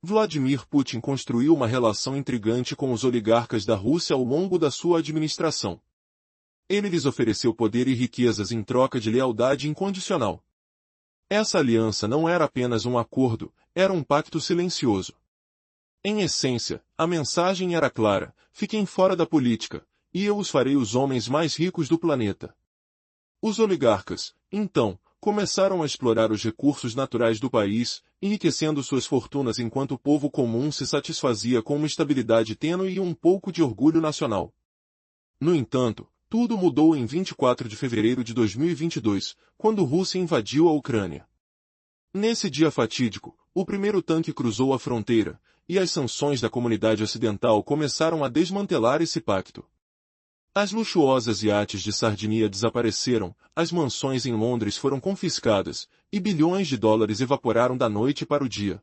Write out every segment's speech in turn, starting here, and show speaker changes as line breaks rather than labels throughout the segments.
Vladimir Putin construiu uma relação intrigante com os oligarcas da Rússia ao longo da sua administração. Ele lhes ofereceu poder e riquezas em troca de lealdade incondicional. Essa aliança não era apenas um acordo, era um pacto silencioso. Em essência, a mensagem era clara: fiquem fora da política, e eu os farei os homens mais ricos do planeta. Os oligarcas, então, começaram a explorar os recursos naturais do país, enriquecendo suas fortunas enquanto o povo comum se satisfazia com uma estabilidade tênue e um pouco de orgulho nacional. No entanto, tudo mudou em 24 de fevereiro de 2022, quando a Rússia invadiu a Ucrânia. Nesse dia fatídico, o primeiro tanque cruzou a fronteira, e as sanções da comunidade ocidental começaram a desmantelar esse pacto. As luxuosas iates de Sardinia desapareceram, as mansões em Londres foram confiscadas, e bilhões de dólares evaporaram da noite para o dia.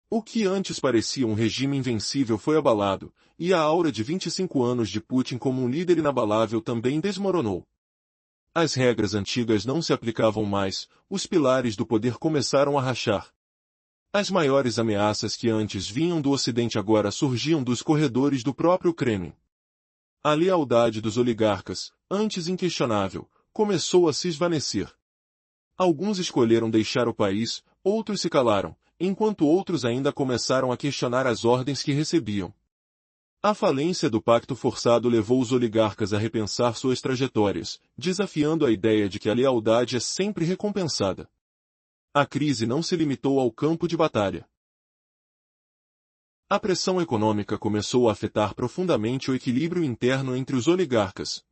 O que antes parecia um regime invencível foi abalado, e a aura de 25 anos de Putin como um líder inabalável também desmoronou. As regras antigas não se aplicavam mais, os pilares do poder começaram a rachar. As maiores ameaças que antes vinham do Ocidente agora surgiam dos corredores do próprio Kremlin. A lealdade dos oligarcas, antes inquestionável, começou a se esvanecer. Alguns escolheram deixar o país, outros se calaram, enquanto outros ainda começaram a questionar as ordens que recebiam. A falência do pacto forçado levou os oligarcas a repensar suas trajetórias, desafiando a ideia de que a lealdade é sempre recompensada. A crise não se limitou ao campo de batalha. A pressão econômica começou a afetar profundamente o equilíbrio interno entre os oligarcas.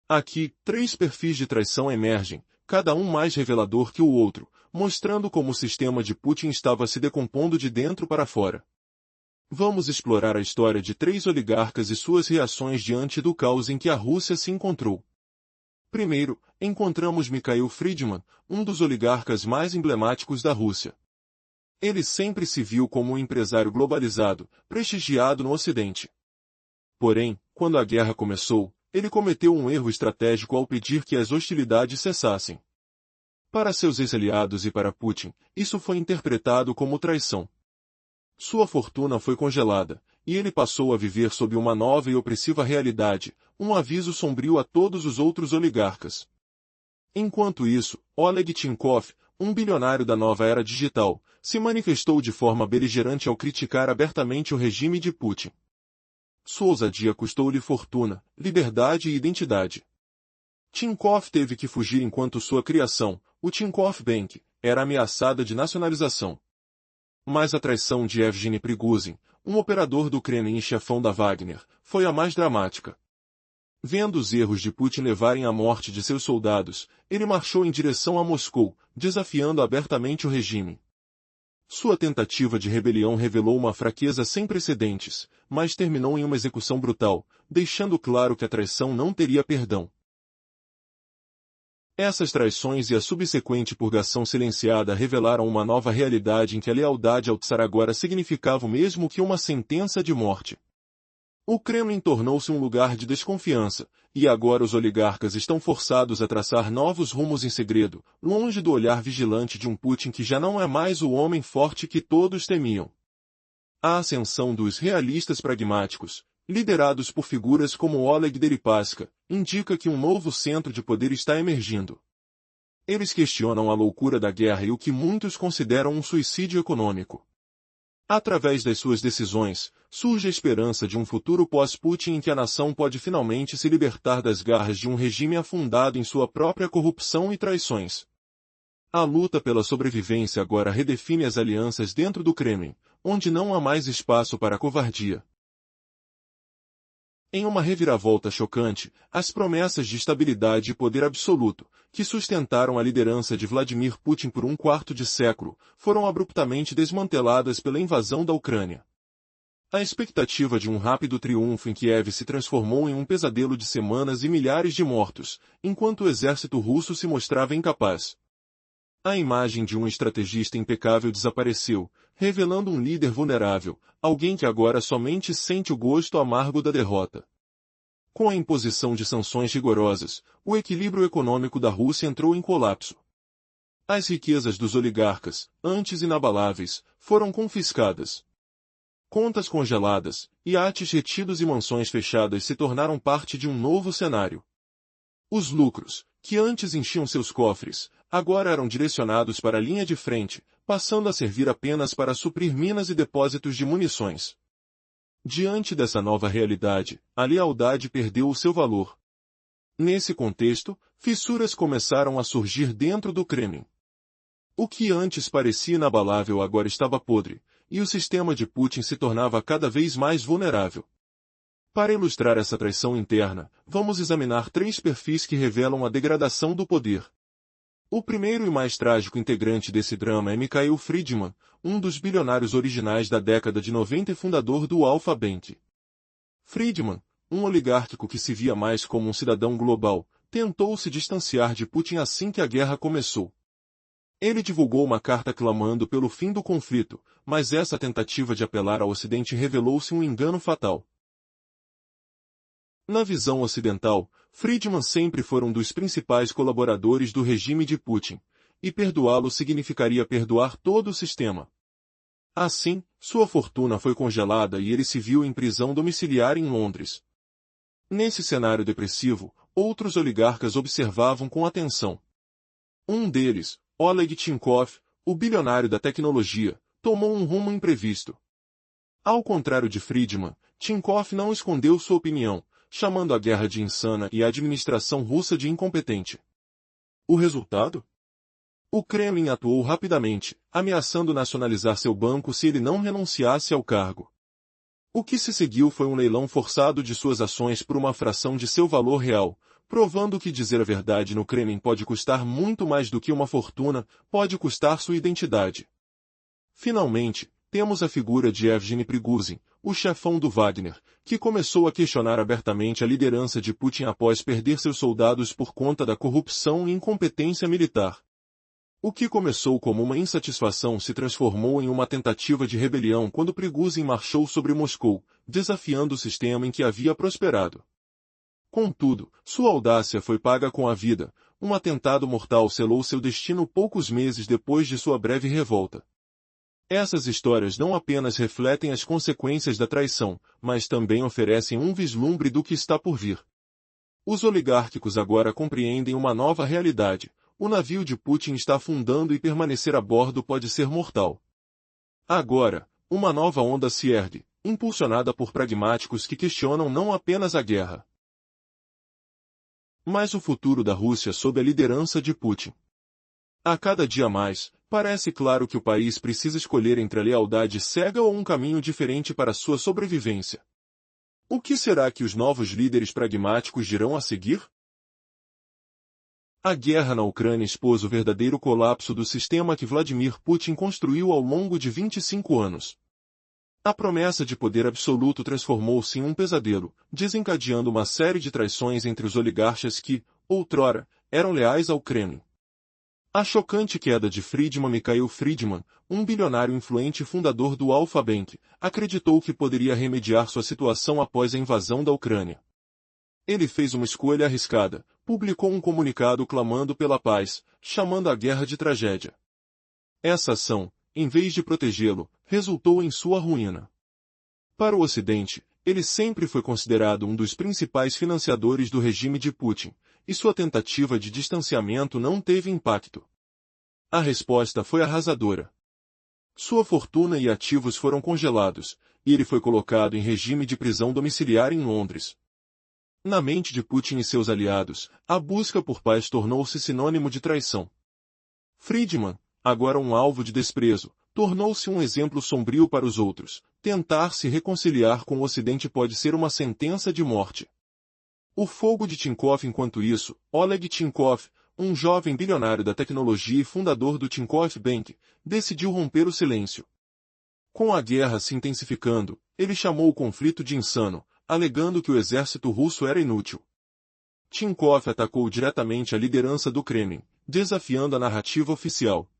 Aqui, 3 perfis de traição emergem, cada um mais revelador que o outro, mostrando como o sistema de Putin estava se decompondo de dentro para fora. Vamos explorar a história de 3 oligarcas e suas reações diante do caos em que a Rússia se encontrou. Primeiro, encontramos Mikhail Friedman, um dos oligarcas mais emblemáticos da Rússia. Ele sempre se viu como um empresário globalizado, prestigiado no Ocidente. Porém, quando a guerra começou, ele cometeu um erro estratégico ao pedir que as hostilidades cessassem. Para seus ex-aliados e para Putin, isso foi interpretado como traição. Sua fortuna foi congelada, e ele passou a viver sob uma nova e opressiva realidade, um aviso sombrio a todos os outros oligarcas. Enquanto isso, Oleg Tinkov, um bilionário da nova era digital, se manifestou de forma beligerante ao criticar abertamente o regime de Putin. Sua ousadia custou-lhe fortuna, liberdade e identidade. Tinkov teve que fugir enquanto sua criação, o Tinkoff Bank, era ameaçada de nacionalização. Mas a traição de Evgeny Prigozhin, um operador do Kremlin e chefão da Wagner, foi a mais dramática. Vendo os erros de Putin levarem à morte de seus soldados, ele marchou em direção a Moscou, desafiando abertamente o regime. Sua tentativa de rebelião revelou uma fraqueza sem precedentes, mas terminou em uma execução brutal, deixando claro que a traição não teria perdão. Essas traições e a subsequente purgação silenciada revelaram uma nova realidade em que a lealdade ao Tsar agora significava o mesmo que uma sentença de morte. O Kremlin tornou-se um lugar de desconfiança, e agora os oligarcas estão forçados a traçar novos rumos em segredo, longe do olhar vigilante de um Putin que já não é mais o homem forte que todos temiam. A ascensão dos realistas pragmáticos, liderados por figuras como Oleg Deripaska, indica que um novo centro de poder está emergindo. Eles questionam a loucura da guerra e o que muitos consideram um suicídio econômico. Através das suas decisões, surge a esperança de um futuro pós-Putin em que a nação pode finalmente se libertar das garras de um regime afundado em sua própria corrupção e traições. A luta pela sobrevivência agora redefine as alianças dentro do Kremlin, onde não há mais espaço para a covardia. Em uma reviravolta chocante, as promessas de estabilidade e poder absoluto, que sustentaram a liderança de Vladimir Putin por um quarto de século, foram abruptamente desmanteladas pela invasão da Ucrânia. A expectativa de um rápido triunfo em Kiev se transformou em um pesadelo de semanas e milhares de mortos, enquanto o exército russo se mostrava incapaz. A imagem de um estrategista impecável desapareceu, revelando um líder vulnerável, alguém que agora somente sente o gosto amargo da derrota. Com a imposição de sanções rigorosas, o equilíbrio econômico da Rússia entrou em colapso. As riquezas dos oligarcas, antes inabaláveis, foram confiscadas. Contas congeladas, iates retidos e mansões fechadas se tornaram parte de um novo cenário. Os lucros, que antes enchiam seus cofres, agora eram direcionados para a linha de frente, passando a servir apenas para suprir minas e depósitos de munições. Diante dessa nova realidade, a lealdade perdeu o seu valor. Nesse contexto, fissuras começaram a surgir dentro do Kremlin. O que antes parecia inabalável agora estava podre, e o sistema de Putin se tornava cada vez mais vulnerável. Para ilustrar essa traição interna, vamos examinar 3 perfis que revelam a degradação do poder. O primeiro e mais trágico integrante desse drama é Mikhail Friedman, um dos bilionários originais da década de 90 e fundador do Alfa Bank. Friedman, um oligárquico que se via mais como um cidadão global, tentou se distanciar de Putin assim que a guerra começou. Ele divulgou uma carta clamando pelo fim do conflito, mas essa tentativa de apelar ao Ocidente revelou-se um engano fatal. Na visão ocidental, Friedman sempre foi um dos principais colaboradores do regime de Putin, e perdoá-lo significaria perdoar todo o sistema. Assim, sua fortuna foi congelada e ele se viu em prisão domiciliar em Londres. Nesse cenário depressivo, outros oligarcas observavam com atenção. Um deles, Oleg Tinkov, o bilionário da tecnologia, tomou um rumo imprevisto. Ao contrário de Friedman, Tinkov não escondeu sua opinião, chamando a guerra de insana e a administração russa de incompetente. O resultado? O Kremlin atuou rapidamente, ameaçando nacionalizar seu banco se ele não renunciasse ao cargo. O que se seguiu foi um leilão forçado de suas ações por uma fração de seu valor real, provando que dizer a verdade no Kremlin pode custar muito mais do que uma fortuna, pode custar sua identidade. Finalmente, temos a figura de Evgeny Prigozhin, o chefão do Wagner, que começou a questionar abertamente a liderança de Putin após perder seus soldados por conta da corrupção e incompetência militar. O que começou como uma insatisfação se transformou em uma tentativa de rebelião quando Prigozhin marchou sobre Moscou, desafiando o sistema em que havia prosperado. Contudo, sua audácia foi paga com a vida, um atentado mortal selou seu destino poucos meses depois de sua breve revolta. Essas histórias não apenas refletem as consequências da traição, mas também oferecem um vislumbre do que está por vir. Os oligárquicos agora compreendem uma nova realidade. O navio de Putin está afundando e permanecer a bordo pode ser mortal. Agora, uma nova onda se ergue, impulsionada por pragmáticos que questionam não apenas a guerra, mas o futuro da Rússia sob a liderança de Putin. A cada dia mais, parece claro que o país precisa escolher entre a lealdade cega ou um caminho diferente para sua sobrevivência. O que será que os novos líderes pragmáticos dirão a seguir? A guerra na Ucrânia expôs o verdadeiro colapso do sistema que Vladimir Putin construiu ao longo de 25 anos. A promessa de poder absoluto transformou-se em um pesadelo, desencadeando uma série de traições entre os oligarcas que, outrora, eram leais ao Kremlin. A chocante queda de Mikhail Friedman, um bilionário influente e fundador do Alfa Bank, acreditou que poderia remediar sua situação após a invasão da Ucrânia. Ele fez uma escolha arriscada, publicou um comunicado clamando pela paz, chamando a guerra de tragédia. Essa ação, em vez de protegê-lo, resultou em sua ruína. Para o Ocidente, ele sempre foi considerado um dos principais financiadores do regime de Putin, e sua tentativa de distanciamento não teve impacto. A resposta foi arrasadora. Sua fortuna e ativos foram congelados, e ele foi colocado em regime de prisão domiciliar em Londres. Na mente de Putin e seus aliados, a busca por paz tornou-se sinônimo de traição. Friedman, agora um alvo de desprezo, tornou-se um exemplo sombrio para os outros. Tentar se reconciliar com o Ocidente pode ser uma sentença de morte. O fogo de Tinkov. Enquanto isso, Oleg Tinkov, um jovem bilionário da tecnologia e fundador do Tinkoff Bank, decidiu romper o silêncio. Com a guerra se intensificando, ele chamou o conflito de insano, alegando que o exército russo era inútil. Tinkov atacou diretamente a liderança do Kremlin, desafiando a narrativa oficial.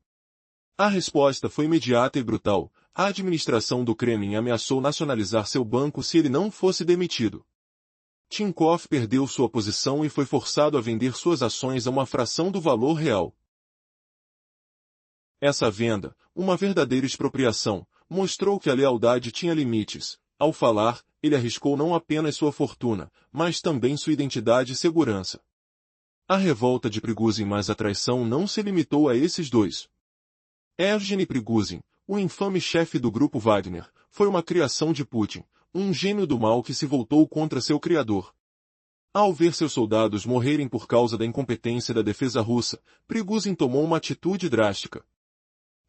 A resposta foi imediata e brutal. A administração do Kremlin ameaçou nacionalizar seu banco se ele não fosse demitido. Tinkov perdeu sua posição e foi forçado a vender suas ações a uma fração do valor real. Essa venda, uma verdadeira expropriação, mostrou que a lealdade tinha limites. Ao falar, ele arriscou não apenas sua fortuna, mas também sua identidade e segurança. A revolta de Prigozhin mais a traição não se limitou a esses dois. Evgeny Prigozhin, o infame chefe do grupo Wagner, foi uma criação de Putin, um gênio do mal que se voltou contra seu criador. Ao ver seus soldados morrerem por causa da incompetência da defesa russa, Prigozhin tomou uma atitude drástica.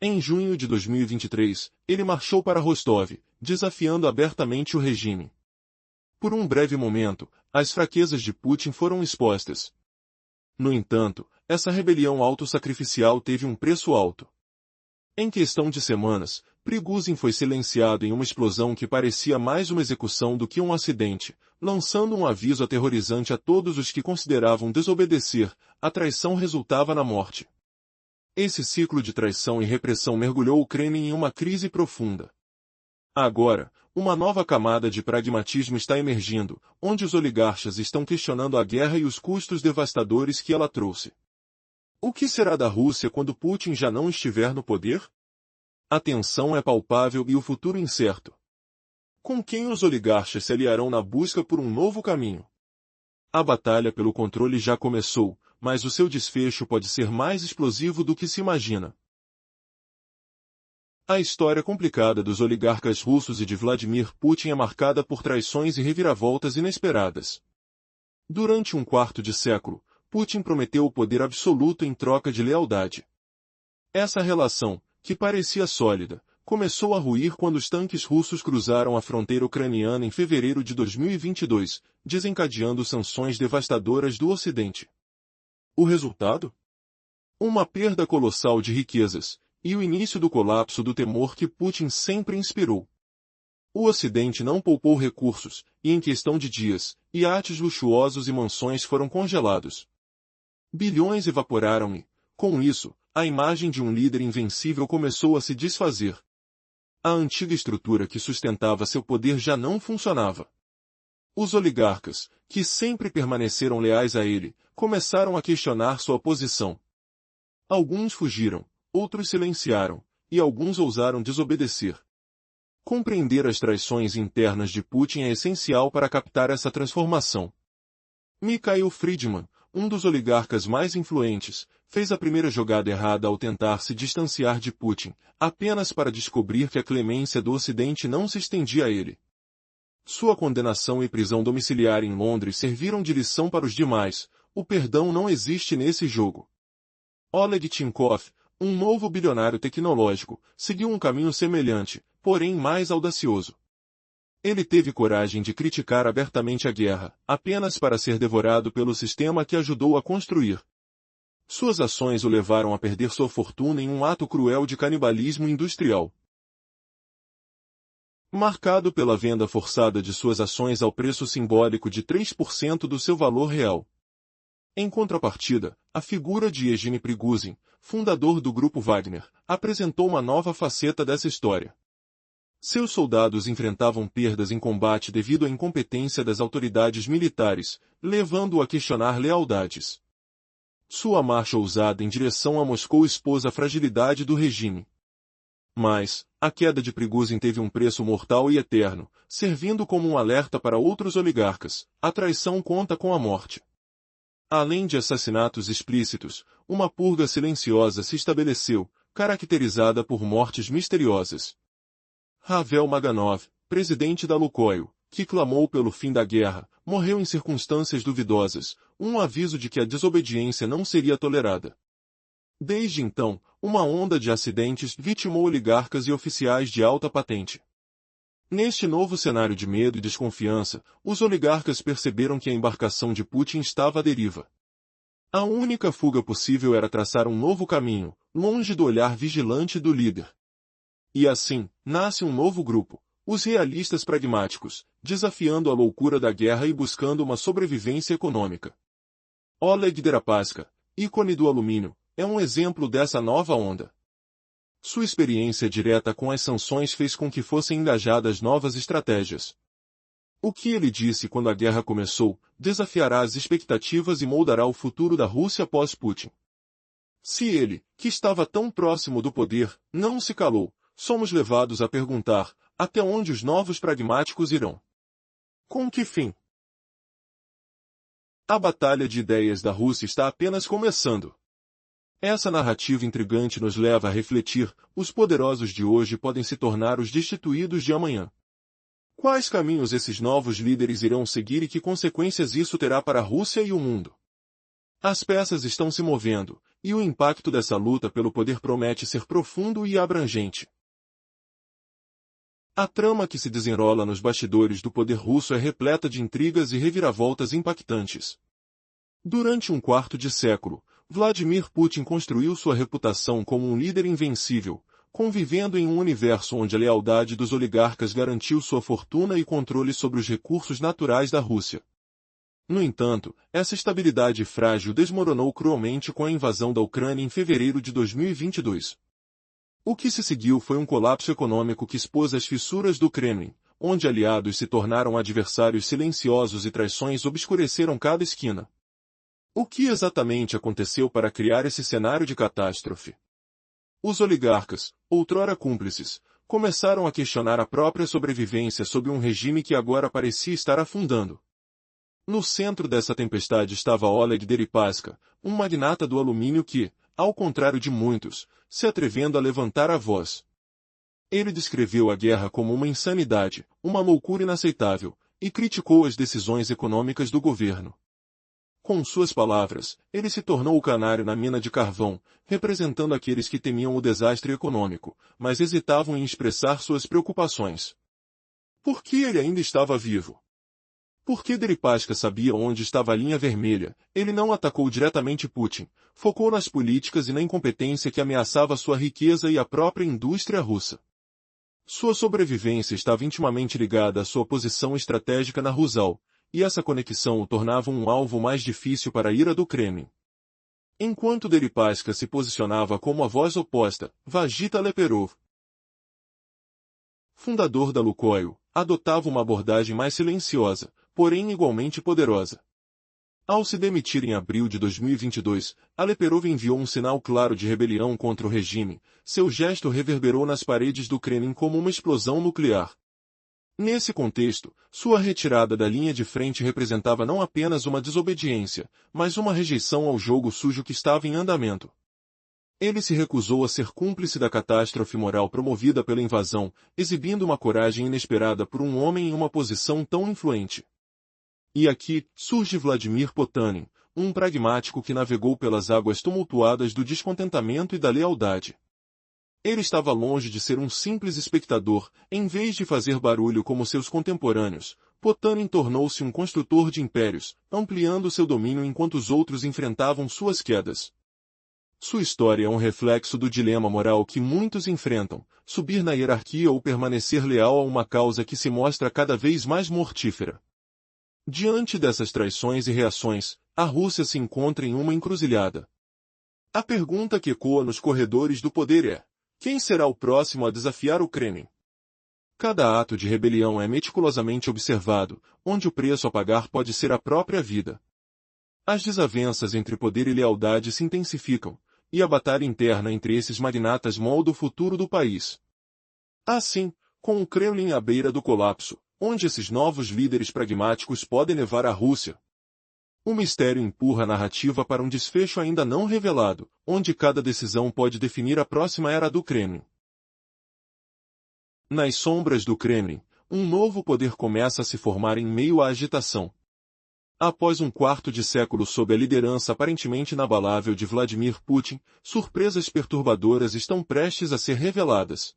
Em junho de 2023, ele marchou para Rostov, desafiando abertamente o regime. Por um breve momento, as fraquezas de Putin foram expostas. No entanto, essa rebelião autossacrificial teve um preço alto. Em questão de semanas, Prigozhin foi silenciado em uma explosão que parecia mais uma execução do que um acidente, lançando um aviso aterrorizante a todos os que consideravam desobedecer: a traição resultava na morte. Esse ciclo de traição e repressão mergulhou o Kremlin em uma crise profunda. Agora, uma nova camada de pragmatismo está emergindo, onde os oligarcas estão questionando a guerra e os custos devastadores que ela trouxe. O que será da Rússia quando Putin já não estiver no poder? A tensão é palpável e o futuro incerto. Com quem os oligarcas se aliarão na busca por um novo caminho? A batalha pelo controle já começou, mas o seu desfecho pode ser mais explosivo do que se imagina. A história complicada dos oligarcas russos e de Vladimir Putin é marcada por traições e reviravoltas inesperadas. Durante um quarto de século, Putin prometeu o poder absoluto em troca de lealdade. Essa relação, que parecia sólida, começou a ruir quando os tanques russos cruzaram a fronteira ucraniana em fevereiro de 2022, desencadeando sanções devastadoras do Ocidente. O resultado? Uma perda colossal de riquezas, e o início do colapso do temor que Putin sempre inspirou. O Ocidente não poupou recursos, e em questão de dias, iates luxuosos e mansões foram congelados. Bilhões evaporaram e, com isso, a imagem de um líder invencível começou a se desfazer. A antiga estrutura que sustentava seu poder já não funcionava. Os oligarcas, que sempre permaneceram leais a ele, começaram a questionar sua posição. Alguns fugiram, outros silenciaram, e alguns ousaram desobedecer. Compreender as traições internas de Putin é essencial para captar essa transformação. Mikhail Friedman, um dos oligarcas mais influentes, fez a primeira jogada errada ao tentar se distanciar de Putin, apenas para descobrir que a clemência do Ocidente não se estendia a ele. Sua condenação e prisão domiciliar em Londres serviram de lição para os demais: o perdão não existe nesse jogo. Oleg Tinkov, um novo bilionário tecnológico, seguiu um caminho semelhante, porém mais audacioso. Ele teve coragem de criticar abertamente a guerra, apenas para ser devorado pelo sistema que ajudou a construir. Suas ações o levaram a perder sua fortuna em um ato cruel de canibalismo industrial. Marcado pela venda forçada de suas ações ao preço simbólico de 3% do seu valor real. Em contrapartida, a figura de Evgeny Prigozhin, fundador do grupo Wagner, apresentou uma nova faceta dessa história. Seus soldados enfrentavam perdas em combate devido à incompetência das autoridades militares, levando-o a questionar lealdades. Sua marcha ousada em direção a Moscou expôs a fragilidade do regime. Mas, a queda de Prigozhin teve um preço mortal e eterno, servindo como um alerta para outros oligarcas: a traição conta com a morte. Além de assassinatos explícitos, uma purga silenciosa se estabeleceu, caracterizada por mortes misteriosas. Ravel Maganov, presidente da Lukoil, que clamou pelo fim da guerra, morreu em circunstâncias duvidosas, um aviso de que a desobediência não seria tolerada. Desde então, uma onda de acidentes vitimou oligarcas e oficiais de alta patente. Neste novo cenário de medo e desconfiança, os oligarcas perceberam que a embarcação de Putin estava à deriva. A única fuga possível era traçar um novo caminho, longe do olhar vigilante do líder. E assim, nasce um novo grupo, os realistas pragmáticos, desafiando a loucura da guerra e buscando uma sobrevivência econômica. Oleg Deripaska, ícone do alumínio, é um exemplo dessa nova onda. Sua experiência direta com as sanções fez com que fossem engajadas novas estratégias. O que ele disse quando a guerra começou, desafiará as expectativas e moldará o futuro da Rússia pós-Putin. Se ele, que estava tão próximo do poder, não se calou, somos levados a perguntar, até onde os novos pragmáticos irão? Com que fim? A batalha de ideias da Rússia está apenas começando. Essa narrativa intrigante nos leva a refletir, os poderosos de hoje podem se tornar os destituídos de amanhã. Quais caminhos esses novos líderes irão seguir e que consequências isso terá para a Rússia e o mundo? As peças estão se movendo, e o impacto dessa luta pelo poder promete ser profundo e abrangente. A trama que se desenrola nos bastidores do poder russo é repleta de intrigas e reviravoltas impactantes. Durante um quarto de século, Vladimir Putin construiu sua reputação como um líder invencível, convivendo em um universo onde a lealdade dos oligarcas garantiu sua fortuna e controle sobre os recursos naturais da Rússia. No entanto, essa estabilidade frágil desmoronou cruelmente com a invasão da Ucrânia em fevereiro de 2022. O que se seguiu foi um colapso econômico que expôs as fissuras do Kremlin, onde aliados se tornaram adversários silenciosos e traições obscureceram cada esquina. O que exatamente aconteceu para criar esse cenário de catástrofe? Os oligarcas, outrora cúmplices, começaram a questionar a própria sobrevivência sob um regime que agora parecia estar afundando. No centro dessa tempestade estava Oleg Deripaska, um magnata do alumínio que, ao contrário de muitos, se atrevendo a levantar a voz. Ele descreveu a guerra como uma insanidade, uma loucura inaceitável, e criticou as decisões econômicas do governo. Com suas palavras, ele se tornou o canário na mina de carvão, representando aqueles que temiam o desastre econômico, mas hesitavam em expressar suas preocupações. Por que ele ainda estava vivo? Porque Deripaska sabia onde estava a linha vermelha, ele não atacou diretamente Putin, focou nas políticas e na incompetência que ameaçava sua riqueza e a própria indústria russa. Sua sobrevivência estava intimamente ligada à sua posição estratégica na Rusal, e essa conexão o tornava um alvo mais difícil para a ira do Kremlin. Enquanto Deripaska se posicionava como a voz oposta, Vagita Leperov, fundador da Lukoil, adotava uma abordagem mais silenciosa, porém igualmente poderosa. Ao se demitir em abril de 2022, Leperov enviou um sinal claro de rebelião contra o regime, seu gesto reverberou nas paredes do Kremlin como uma explosão nuclear. Nesse contexto, sua retirada da linha de frente representava não apenas uma desobediência, mas uma rejeição ao jogo sujo que estava em andamento. Ele se recusou a ser cúmplice da catástrofe moral promovida pela invasão, exibindo uma coragem inesperada por um homem em uma posição tão influente. E aqui, surge Vladimir Potanin, um pragmático que navegou pelas águas tumultuadas do descontentamento e da lealdade. Ele estava longe de ser um simples espectador, em vez de fazer barulho como seus contemporâneos, Potanin tornou-se um construtor de impérios, ampliando seu domínio enquanto os outros enfrentavam suas quedas. Sua história é um reflexo do dilema moral que muitos enfrentam, subir na hierarquia ou permanecer leal a uma causa que se mostra cada vez mais mortífera. Diante dessas traições e reações, a Rússia se encontra em uma encruzilhada. A pergunta que ecoa nos corredores do poder é: quem será o próximo a desafiar o Kremlin? Cada ato de rebelião é meticulosamente observado, onde o preço a pagar pode ser a própria vida. As desavenças entre poder e lealdade se intensificam, e a batalha interna entre esses magnatas molda o futuro do país. Assim, com o Kremlin à beira do colapso, onde esses novos líderes pragmáticos podem levar a Rússia? O mistério empurra a narrativa para um desfecho ainda não revelado, onde cada decisão pode definir a próxima era do Kremlin. Nas sombras do Kremlin, um novo poder começa a se formar em meio à agitação. Após um quarto de século sob a liderança aparentemente inabalável de Vladimir Putin, surpresas perturbadoras estão prestes a ser reveladas.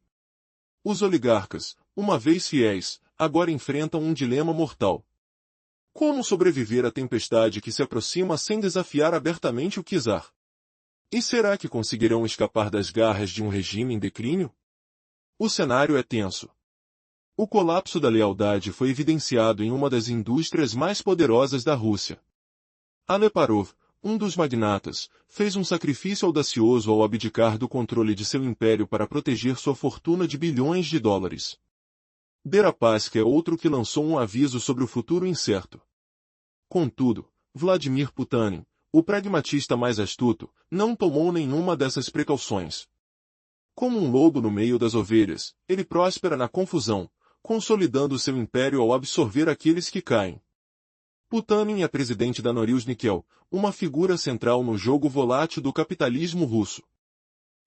Os oligarcas, uma vez fiéis, agora enfrentam um dilema mortal. Como sobreviver à tempestade que se aproxima sem desafiar abertamente o czar? E será que conseguirão escapar das garras de um regime em declínio? O cenário é tenso. O colapso da lealdade foi evidenciado em uma das indústrias mais poderosas da Rússia. Leperov, um dos magnatas, fez um sacrifício audacioso ao abdicar do controle de seu império para proteger sua fortuna de bilhões de dólares. Deripaska é outro que lançou um aviso sobre o futuro incerto. Contudo, Vladimir Potanin, o pragmatista mais astuto, não tomou nenhuma dessas precauções. Como um lobo no meio das ovelhas, ele próspera na confusão, consolidando seu império ao absorver aqueles que caem. Putanin é presidente da Norilsk Nickel, uma figura central no jogo volátil do capitalismo russo.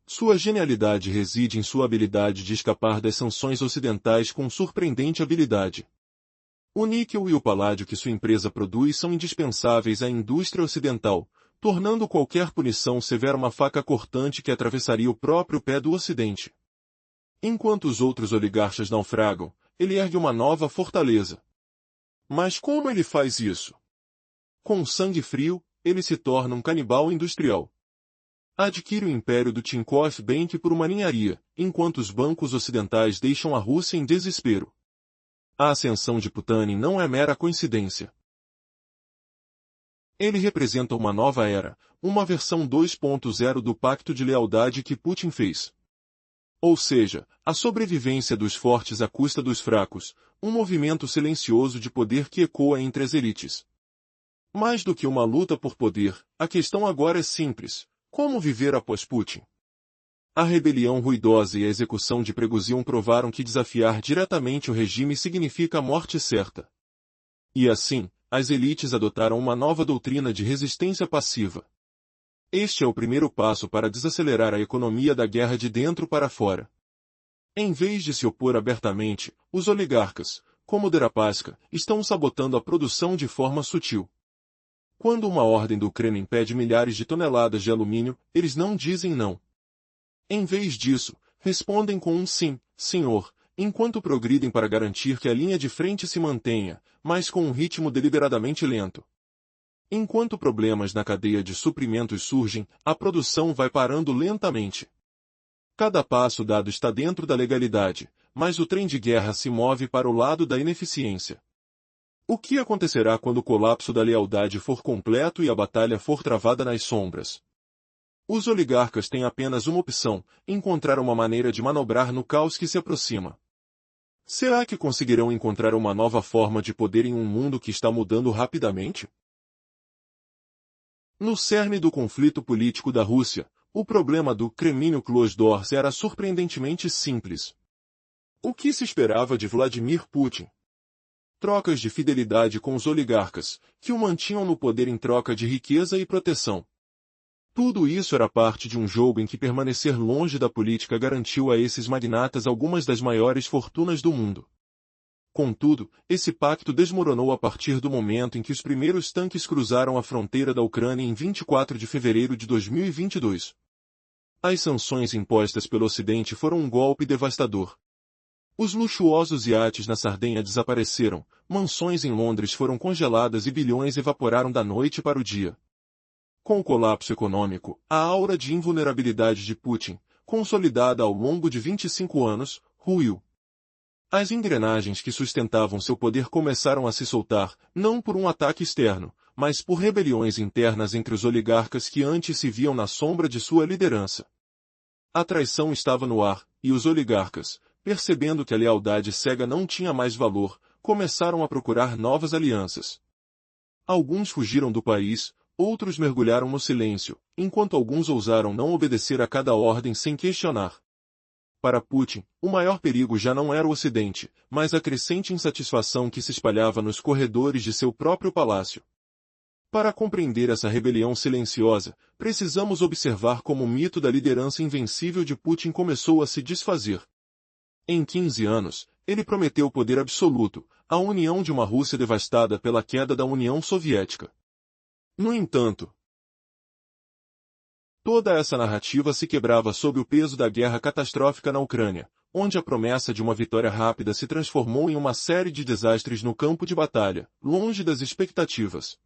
Sua genialidade reside em sua habilidade de escapar das sanções ocidentais com surpreendente habilidade. O níquel e o paládio que sua empresa produz são indispensáveis à indústria ocidental, tornando qualquer punição severa uma faca cortante que atravessaria o próprio pé do Ocidente. Enquanto os outros oligarcas naufragam, ele ergue uma nova fortaleza. Mas como ele faz isso? Com sangue frio, ele se torna um canibal industrial. Adquire o império do Tinkoff Bank por uma ninharia, enquanto os bancos ocidentais deixam a Rússia em desespero. A ascensão de Putanin não é mera coincidência. Ele representa uma nova era, uma versão 2.0 do pacto de lealdade que Putin fez. Ou seja, a sobrevivência dos fortes à custa dos fracos, um movimento silencioso de poder que ecoa entre as elites. Mais do que uma luta por poder, a questão agora é simples: como viver após Putin? A rebelião ruidosa e a execução de Prigozhin provaram que desafiar diretamente o regime significa a morte certa. E assim, as elites adotaram uma nova doutrina de resistência passiva. Este é o primeiro passo para desacelerar a economia da guerra de dentro para fora. Em vez de se opor abertamente, os oligarcas, como Deripaska, estão sabotando a produção de forma sutil. Quando uma ordem do Kremlin pede milhares de toneladas de alumínio, eles não dizem não. Em vez disso, respondem com um sim, senhor, enquanto progridem para garantir que a linha de frente se mantenha, mas com um ritmo deliberadamente lento. Enquanto problemas na cadeia de suprimentos surgem, a produção vai parando lentamente. Cada passo dado está dentro da legalidade, mas o trem de guerra se move para o lado da ineficiência. O que acontecerá quando o colapso da lealdade for completo e a batalha for travada nas sombras? Os oligarcas têm apenas uma opção: encontrar uma maneira de manobrar no caos que se aproxima. Será que conseguirão encontrar uma nova forma de poder em um mundo que está mudando rapidamente? No cerne do conflito político da Rússia, o problema do Kremlin Closed Doors era surpreendentemente simples. O que se esperava de Vladimir Putin? Trocas de fidelidade com os oligarcas, que o mantinham no poder em troca de riqueza e proteção. Tudo isso era parte de um jogo em que permanecer longe da política garantiu a esses magnatas algumas das maiores fortunas do mundo. Contudo, esse pacto desmoronou a partir do momento em que os primeiros tanques cruzaram a fronteira da Ucrânia em 24 de fevereiro de 2022. As sanções impostas pelo Ocidente foram um golpe devastador. Os luxuosos iates na Sardenha desapareceram, mansões em Londres foram congeladas e bilhões evaporaram da noite para o dia. Com o colapso econômico, a aura de invulnerabilidade de Putin, consolidada ao longo de 25 anos, ruiu. As engrenagens que sustentavam seu poder começaram a se soltar, não por um ataque externo, mas por rebeliões internas entre os oligarcas que antes se viam na sombra de sua liderança. A traição estava no ar, e os oligarcas, percebendo que a lealdade cega não tinha mais valor, começaram a procurar novas alianças. Alguns fugiram do país, outros mergulharam no silêncio, enquanto alguns ousaram não obedecer a cada ordem sem questionar. Para Putin, o maior perigo já não era o Ocidente, mas a crescente insatisfação que se espalhava nos corredores de seu próprio palácio. Para compreender essa rebelião silenciosa, precisamos observar como o mito da liderança invencível de Putin começou a se desfazer. Em 15 anos, ele prometeu poder absoluto, a união de uma Rússia devastada pela queda da União Soviética. No entanto, toda essa narrativa se quebrava sob o peso da guerra catastrófica na Ucrânia, onde a promessa de uma vitória rápida se transformou em uma série de desastres no campo de batalha, longe das expectativas.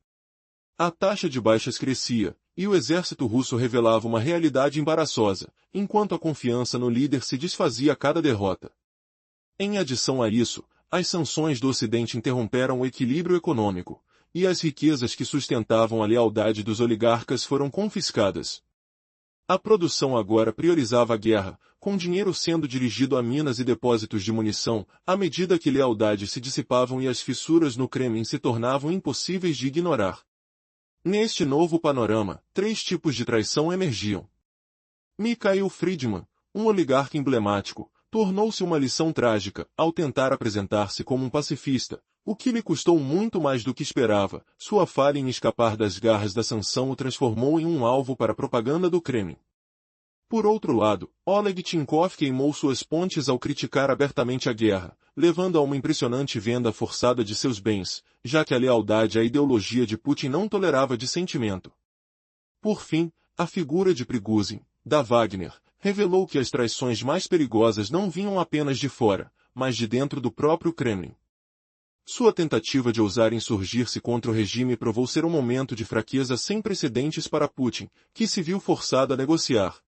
A taxa de baixas crescia, e o exército russo revelava uma realidade embaraçosa, enquanto a confiança no líder se desfazia a cada derrota. Em adição a isso, as sanções do Ocidente interromperam o equilíbrio econômico, e as riquezas que sustentavam a lealdade dos oligarcas foram confiscadas. A produção agora priorizava a guerra, com dinheiro sendo dirigido a minas e depósitos de munição, à medida que lealdades se dissipavam e as fissuras no Kremlin se tornavam impossíveis de ignorar. Neste novo panorama, três tipos de traição emergiam. Mikhail Friedman, um oligarca emblemático, tornou-se uma lição trágica ao tentar apresentar-se como um pacifista, o que lhe custou muito mais do que esperava. Sua falha em escapar das garras da sanção o transformou em um alvo para a propaganda do Kremlin. Por outro lado, Oleg Tinkov queimou suas pontes ao criticar abertamente a guerra, levando a uma impressionante venda forçada de seus bens, já que a lealdade à ideologia de Putin não tolerava dissentimento. Por fim, a figura de Prigozhin, da Wagner, revelou que as traições mais perigosas não vinham apenas de fora, mas de dentro do próprio Kremlin. Sua tentativa de ousar insurgir-se contra o regime provou ser um momento de fraqueza sem precedentes para Putin, que se viu forçado a negociar.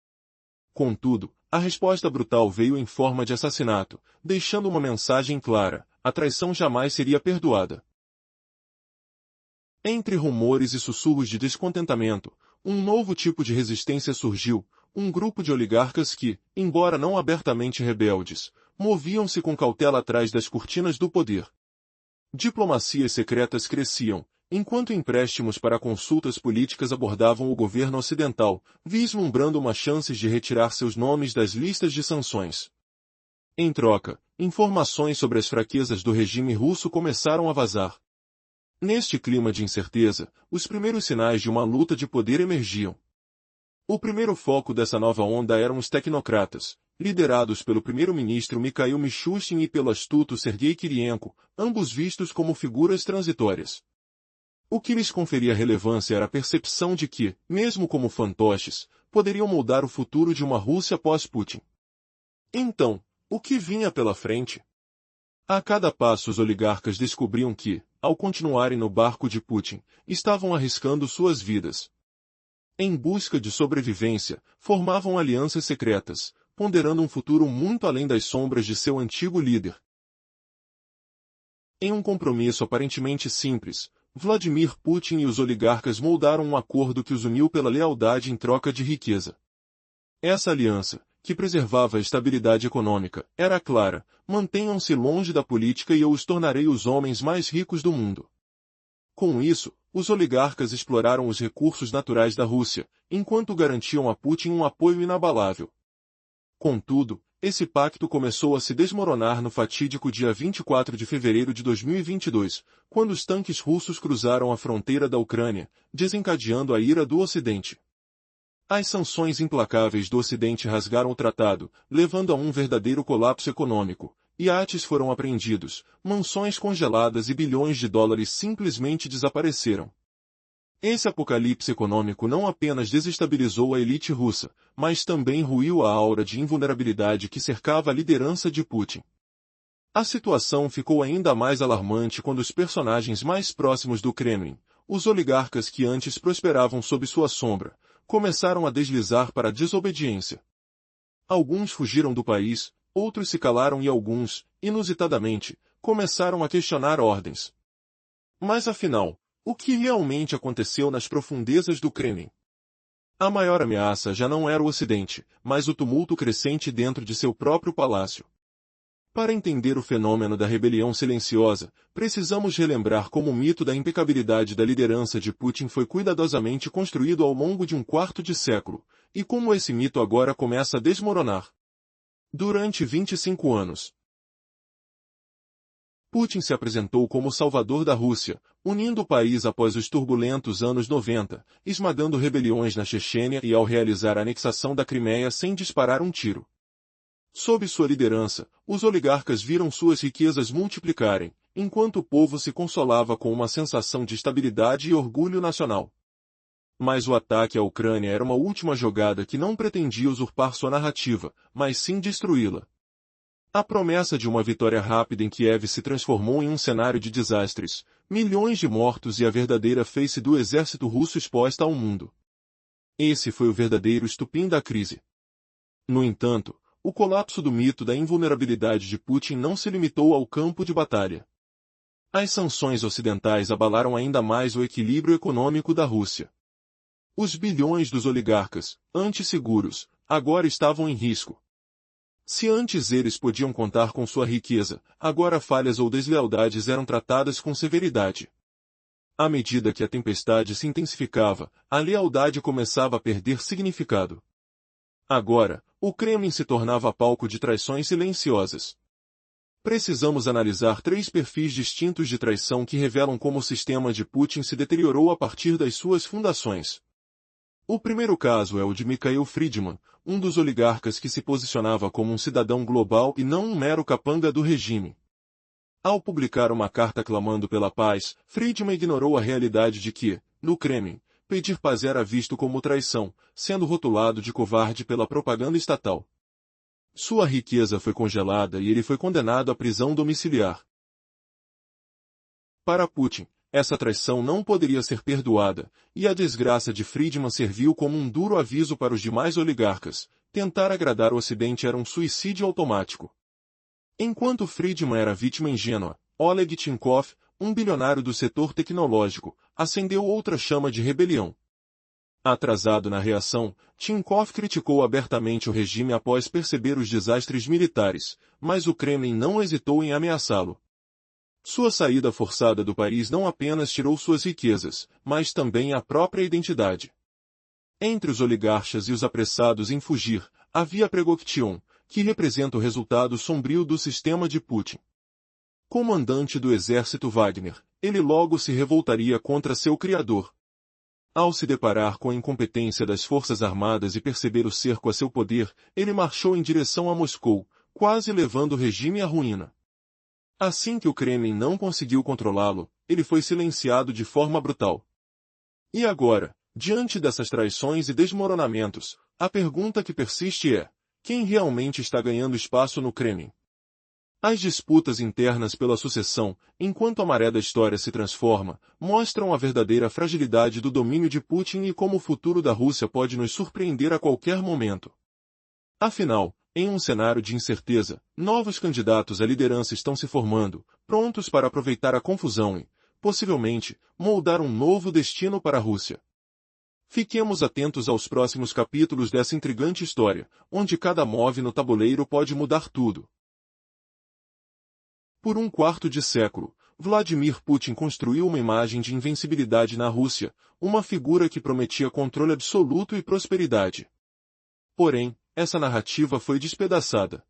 Contudo, a resposta brutal veio em forma de assassinato, deixando uma mensagem clara: a traição jamais seria perdoada. Entre rumores e sussurros de descontentamento, um novo tipo de resistência surgiu, um grupo de oligarcas que, embora não abertamente rebeldes, moviam-se com cautela atrás das cortinas do poder. Diplomacias secretas cresciam, enquanto empréstimos para consultas políticas abordavam o governo ocidental, vislumbrando uma chance de retirar seus nomes das listas de sanções. Em troca, informações sobre as fraquezas do regime russo começaram a vazar. Neste clima de incerteza, os primeiros sinais de uma luta de poder emergiam. O primeiro foco dessa nova onda eram os tecnocratas, liderados pelo primeiro-ministro Mikhail Mishustin e pelo astuto Sergei Kirienko, ambos vistos como figuras transitórias. O que lhes conferia relevância era a percepção de que, mesmo como fantoches, poderiam moldar o futuro de uma Rússia pós-Putin. Então, o que vinha pela frente? A cada passo os oligarcas descobriam que, ao continuarem no barco de Putin, estavam arriscando suas vidas. Em busca de sobrevivência, formavam alianças secretas, ponderando um futuro muito além das sombras de seu antigo líder. Em um compromisso aparentemente simples, Vladimir Putin e os oligarcas moldaram um acordo que os uniu pela lealdade em troca de riqueza. Essa aliança, que preservava a estabilidade econômica, era clara: mantenham-se longe da política e eu os tornarei os homens mais ricos do mundo. Com isso, os oligarcas exploraram os recursos naturais da Rússia, enquanto garantiam a Putin um apoio inabalável. Contudo, esse pacto começou a se desmoronar no fatídico dia 24 de fevereiro de 2022, quando os tanques russos cruzaram a fronteira da Ucrânia, desencadeando a ira do Ocidente. As sanções implacáveis do Ocidente rasgaram o tratado, levando a um verdadeiro colapso econômico. Iates foram apreendidos, mansões congeladas e bilhões de dólares simplesmente desapareceram. Esse apocalipse econômico não apenas desestabilizou a elite russa, mas também ruiu a aura de invulnerabilidade que cercava a liderança de Putin. A situação ficou ainda mais alarmante quando os personagens mais próximos do Kremlin, os oligarcas que antes prosperavam sob sua sombra, começaram a deslizar para a desobediência. Alguns fugiram do país, outros se calaram e alguns, inusitadamente, começaram a questionar ordens. Mas afinal, o que realmente aconteceu nas profundezas do Kremlin? A maior ameaça já não era o Ocidente, mas o tumulto crescente dentro de seu próprio palácio. Para entender o fenômeno da rebelião silenciosa, precisamos relembrar como o mito da impecabilidade da liderança de Putin foi cuidadosamente construído ao longo de um quarto de século, e como esse mito agora começa a desmoronar. Durante 25 anos, Putin se apresentou como o salvador da Rússia, unindo o país após os turbulentos anos 90, esmagando rebeliões na Chechênia e ao realizar a anexação da Crimeia sem disparar um tiro. Sob sua liderança, os oligarcas viram suas riquezas multiplicarem, enquanto o povo se consolava com uma sensação de estabilidade e orgulho nacional. Mas o ataque à Ucrânia era uma última jogada que não pretendia usurpar sua narrativa, mas sim destruí-la. A promessa de uma vitória rápida em Kiev se transformou em um cenário de desastres, milhões de mortos e a verdadeira face do exército russo exposta ao mundo. Esse foi o verdadeiro estupim da crise. No entanto, o colapso do mito da invulnerabilidade de Putin não se limitou ao campo de batalha. As sanções ocidentais abalaram ainda mais o equilíbrio econômico da Rússia. Os bilhões dos oligarcas, antes seguros, agora estavam em risco. Se antes eles podiam contar com sua riqueza, agora falhas ou deslealdades eram tratadas com severidade. À medida que a tempestade se intensificava, a lealdade começava a perder significado. Agora, o Kremlin se tornava palco de traições silenciosas. Precisamos analisar 3 perfis distintos de traição que revelam como o sistema de Putin se deteriorou a partir das suas fundações. O primeiro caso é o de Mikhail Friedman, um dos oligarcas que se posicionava como um cidadão global e não um mero capanga do regime. Ao publicar uma carta clamando pela paz, Friedman ignorou a realidade de que, no Kremlin, pedir paz era visto como traição, sendo rotulado de covarde pela propaganda estatal. Sua riqueza foi congelada e ele foi condenado à prisão domiciliar. Para Putin, essa traição não poderia ser perdoada, e a desgraça de Friedman serviu como um duro aviso para os demais oligarcas. Tentar agradar o Ocidente era um suicídio automático. Enquanto Friedman era vítima ingênua, Oleg Tinkov, um bilionário do setor tecnológico, acendeu outra chama de rebelião. Atrasado na reação, Tinkov criticou abertamente o regime após perceber os desastres militares, mas o Kremlin não hesitou em ameaçá-lo. Sua saída forçada do país não apenas tirou suas riquezas, mas também a própria identidade. Entre os oligarcas e os apressados em fugir, havia Prigozhin, que representa o resultado sombrio do sistema de Putin. Comandante do exército Wagner, ele logo se revoltaria contra seu criador. Ao se deparar com a incompetência das forças armadas e perceber o cerco a seu poder, ele marchou em direção a Moscou, quase levando o regime à ruína. Assim que o Kremlin não conseguiu controlá-lo, ele foi silenciado de forma brutal. E agora, diante dessas traições e desmoronamentos, a pergunta que persiste é: quem realmente está ganhando espaço no Kremlin? As disputas internas pela sucessão, enquanto a maré da história se transforma, mostram a verdadeira fragilidade do domínio de Putin e como o futuro da Rússia pode nos surpreender a qualquer momento. Afinal, em um cenário de incerteza, novos candidatos à liderança estão se formando, prontos para aproveitar a confusão e, possivelmente, moldar um novo destino para a Rússia. Fiquemos atentos aos próximos capítulos dessa intrigante história, onde cada move no tabuleiro pode mudar tudo. Por um quarto de século, Vladimir Putin construiu uma imagem de invencibilidade na Rússia, uma figura que prometia controle absoluto e prosperidade. Porém, essa narrativa foi despedaçada.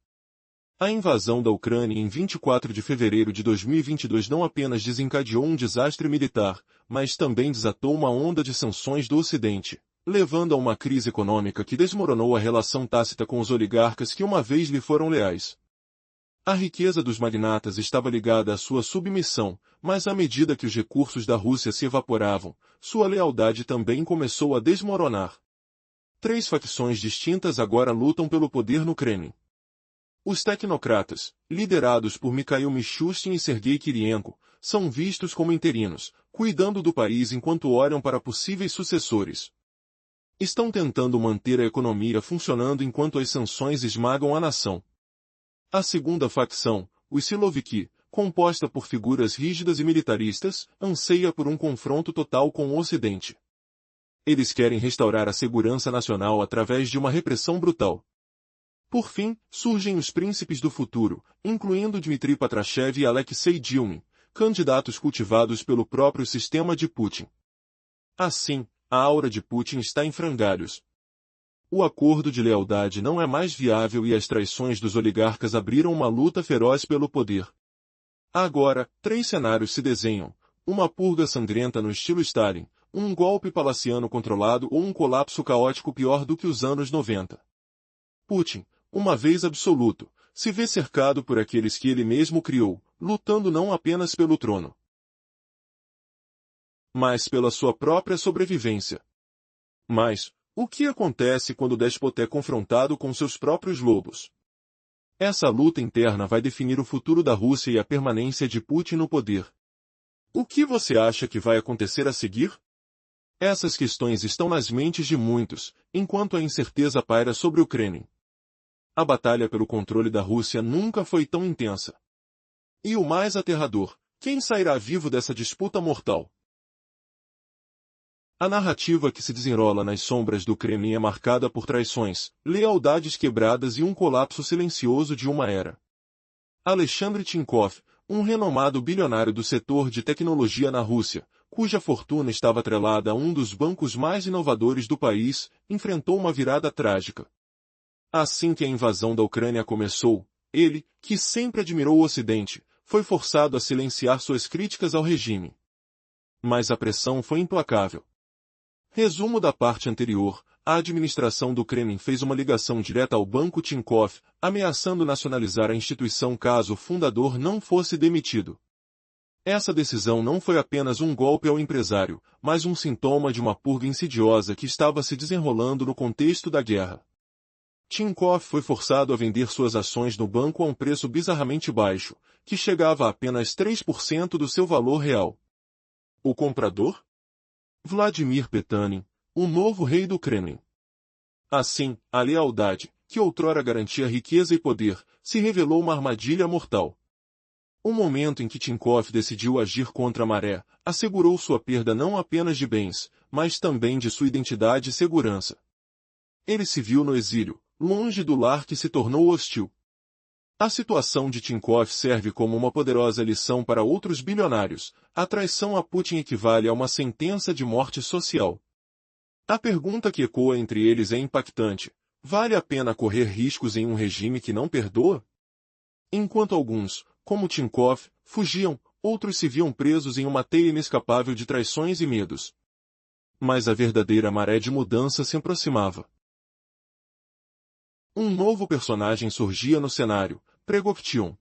A invasão da Ucrânia em 24 de fevereiro de 2022 não apenas desencadeou um desastre militar, mas também desatou uma onda de sanções do Ocidente, levando a uma crise econômica que desmoronou a relação tácita com os oligarcas que uma vez lhe foram leais. A riqueza dos magnatas estava ligada à sua submissão, mas à medida que os recursos da Rússia se evaporavam, sua lealdade também começou a desmoronar. 3 facções distintas agora lutam pelo poder no Kremlin. Os tecnocratas, liderados por Mikhail Mishustin e Sergei Kirienko, são vistos como interinos, cuidando do país enquanto olham para possíveis sucessores. Estão tentando manter a economia funcionando enquanto as sanções esmagam a nação. A segunda facção, os Siloviki, composta por figuras rígidas e militaristas, anseia por um confronto total com o Ocidente. Eles querem restaurar a segurança nacional através de uma repressão brutal. Por fim, surgem os príncipes do futuro, incluindo Dmitry Patrashev e Alexei Dilmin, candidatos cultivados pelo próprio sistema de Putin. Assim, a aura de Putin está em frangalhos. O acordo de lealdade não é mais viável e as traições dos oligarcas abriram uma luta feroz pelo poder. Agora, 3 cenários se desenham: uma purga sangrenta no estilo Stalin, um golpe palaciano controlado ou um colapso caótico pior do que os anos 90. Putin, uma vez absoluto, se vê cercado por aqueles que ele mesmo criou, lutando não apenas pelo trono, mas pela sua própria sobrevivência. Mas, o que acontece quando o déspota é confrontado com seus próprios lobos? Essa luta interna vai definir o futuro da Rússia e a permanência de Putin no poder. O que você acha que vai acontecer a seguir? Essas questões estão nas mentes de muitos, enquanto a incerteza paira sobre o Kremlin. A batalha pelo controle da Rússia nunca foi tão intensa. E o mais aterrador, quem sairá vivo dessa disputa mortal? A narrativa que se desenrola nas sombras do Kremlin é marcada por traições, lealdades quebradas e um colapso silencioso de uma era. Alexandre Tinkov, um renomado bilionário do setor de tecnologia na Rússia, cuja fortuna estava atrelada a um dos bancos mais inovadores do país, enfrentou uma virada trágica. Assim que a invasão da Ucrânia começou, ele, que sempre admirou o Ocidente, foi forçado a silenciar suas críticas ao regime. Mas a pressão foi implacável. Resumo da parte anterior: a administração do Kremlin fez uma ligação direta ao Banco Tinkoff, ameaçando nacionalizar a instituição caso o fundador não fosse demitido. Essa decisão não foi apenas um golpe ao empresário, mas um sintoma de uma purga insidiosa que estava se desenrolando no contexto da guerra. Tinkoff foi forçado a vender suas ações no banco a um preço bizarramente baixo, que chegava a apenas 3% do seu valor real. O comprador? Vladimir Petanin, o novo rei do Kremlin. Assim, a lealdade, que outrora garantia riqueza e poder, se revelou uma armadilha mortal. O momento em que Tinkoff decidiu agir contra a maré, assegurou sua perda não apenas de bens, mas também de sua identidade e segurança. Ele se viu no exílio, longe do lar que se tornou hostil. A situação de Tinkoff serve como uma poderosa lição para outros bilionários: a traição a Putin equivale a uma sentença de morte social. A pergunta que ecoa entre eles é impactante: vale a pena correr riscos em um regime que não perdoa? Enquanto alguns, como Tinkoff, fugiam, outros se viam presos em uma teia inescapável de traições e medos. Mas a verdadeira maré de mudança se aproximava. Um novo personagem surgia no cenário: Prigozhin.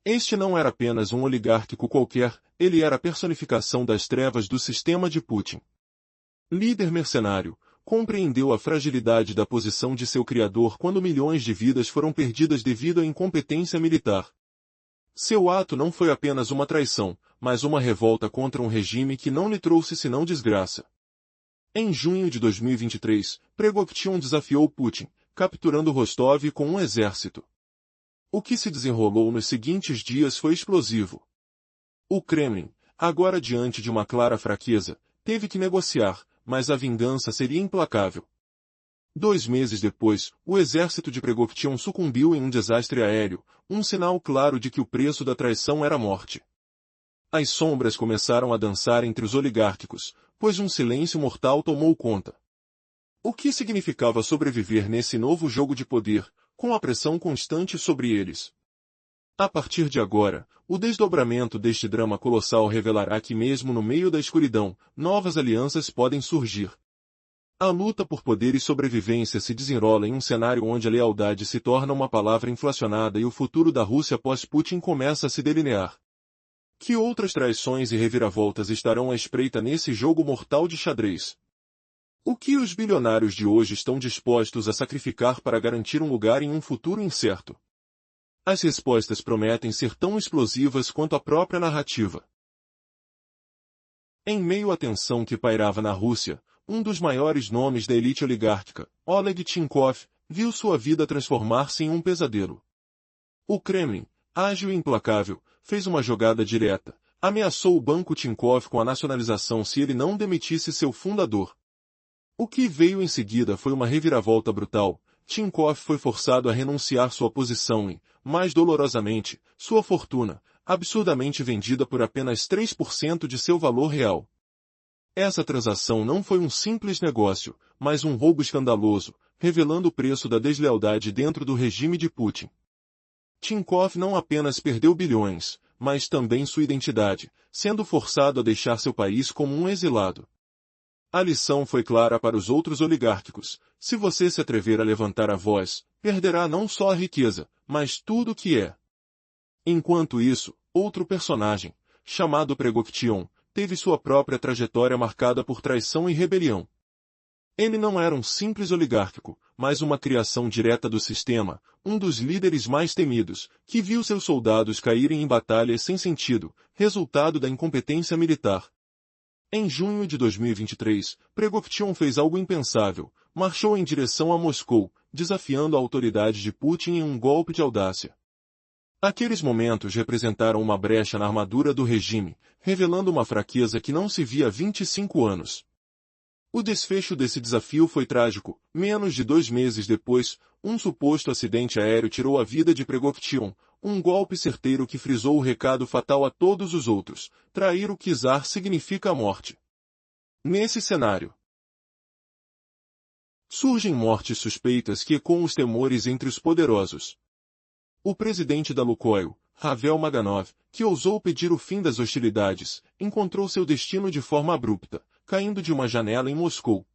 Este não era apenas um oligárquico qualquer, ele era a personificação das trevas do sistema de Putin. Líder mercenário, compreendeu a fragilidade da posição de seu criador quando milhões de vidas foram perdidas devido à incompetência militar. Seu ato não foi apenas uma traição, mas uma revolta contra um regime que não lhe trouxe senão desgraça. Em junho de 2023, Prigozhin desafiou Putin, capturando Rostov com um exército. O que se desenrolou nos seguintes dias foi explosivo. O Kremlin, agora diante de uma clara fraqueza, teve que negociar, mas a vingança seria implacável. 2 meses depois, o exército de Prigozhin sucumbiu em um desastre aéreo, um sinal claro de que o preço da traição era a morte. As sombras começaram a dançar entre os oligárquicos, pois um silêncio mortal tomou conta. O que significava sobreviver nesse novo jogo de poder, com a pressão constante sobre eles? A partir de agora, o desdobramento deste drama colossal revelará que mesmo no meio da escuridão, novas alianças podem surgir. A luta por poder e sobrevivência se desenrola em um cenário onde a lealdade se torna uma palavra inflacionada e o futuro da Rússia pós-Putin começa a se delinear. Que outras traições e reviravoltas estarão à espreita nesse jogo mortal de xadrez? O que os bilionários de hoje estão dispostos a sacrificar para garantir um lugar em um futuro incerto? As respostas prometem ser tão explosivas quanto a própria narrativa. Em meio à tensão que pairava na Rússia, um dos maiores nomes da elite oligárquica, Oleg Tinkoff, viu sua vida transformar-se em um pesadelo. O Kremlin, ágil e implacável, fez uma jogada direta, ameaçou o Banco Tinkoff com a nacionalização se ele não demitisse seu fundador. O que veio em seguida foi uma reviravolta brutal. Tinkoff foi forçado a renunciar sua posição e, mais dolorosamente, sua fortuna, absurdamente vendida por apenas 3% de seu valor real. Essa transação não foi um simples negócio, mas um roubo escandaloso, revelando o preço da deslealdade dentro do regime de Putin. Tinkoff não apenas perdeu bilhões, mas também sua identidade, sendo forçado a deixar seu país como um exilado. A lição foi clara para os outros oligárquicos: se você se atrever a levantar a voz, perderá não só a riqueza, mas tudo o que é. Enquanto isso, outro personagem, chamado Prigozhin, teve sua própria trajetória marcada por traição e rebelião. Ele não era um simples oligárquico, mas uma criação direta do sistema, um dos líderes mais temidos, que viu seus soldados caírem em batalhas sem sentido, resultado da incompetência militar. Em junho de 2023, Prigozhin fez algo impensável: marchou em direção a Moscou, desafiando a autoridade de Putin em um golpe de audácia. Aqueles momentos representaram uma brecha na armadura do regime, revelando uma fraqueza que não se via há 25 anos. O desfecho desse desafio foi trágico. Menos de 2 meses depois, um suposto acidente aéreo tirou a vida de Prigozhin, um golpe certeiro que frisou o recado fatal a todos os outros: trair o czar significa a morte. Nesse cenário, surgem mortes suspeitas que ecoam os temores entre os poderosos. O presidente da Lukoil, Ravel Maganov, que ousou pedir o fim das hostilidades, encontrou seu destino de forma abrupta, caindo de uma janela em Moscou.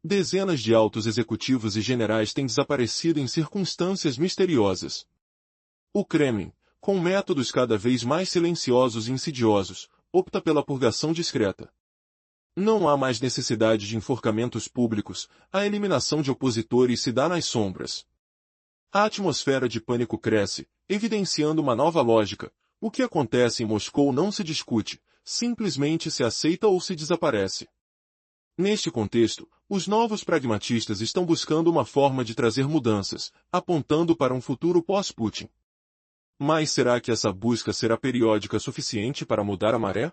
Dezenas de altos executivos e generais têm desaparecido em circunstâncias misteriosas. O Kremlin, com métodos cada vez mais silenciosos e insidiosos, opta pela purgação discreta. Não há mais necessidade de enforcamentos públicos, a eliminação de opositores se dá nas sombras. A atmosfera de pânico cresce, evidenciando uma nova lógica: o que acontece em Moscou não se discute, simplesmente se aceita ou se desaparece. Neste contexto, os novos pragmatistas estão buscando uma forma de trazer mudanças, apontando para um futuro pós-Putin. Mas será que essa busca será periódica suficiente para mudar a maré?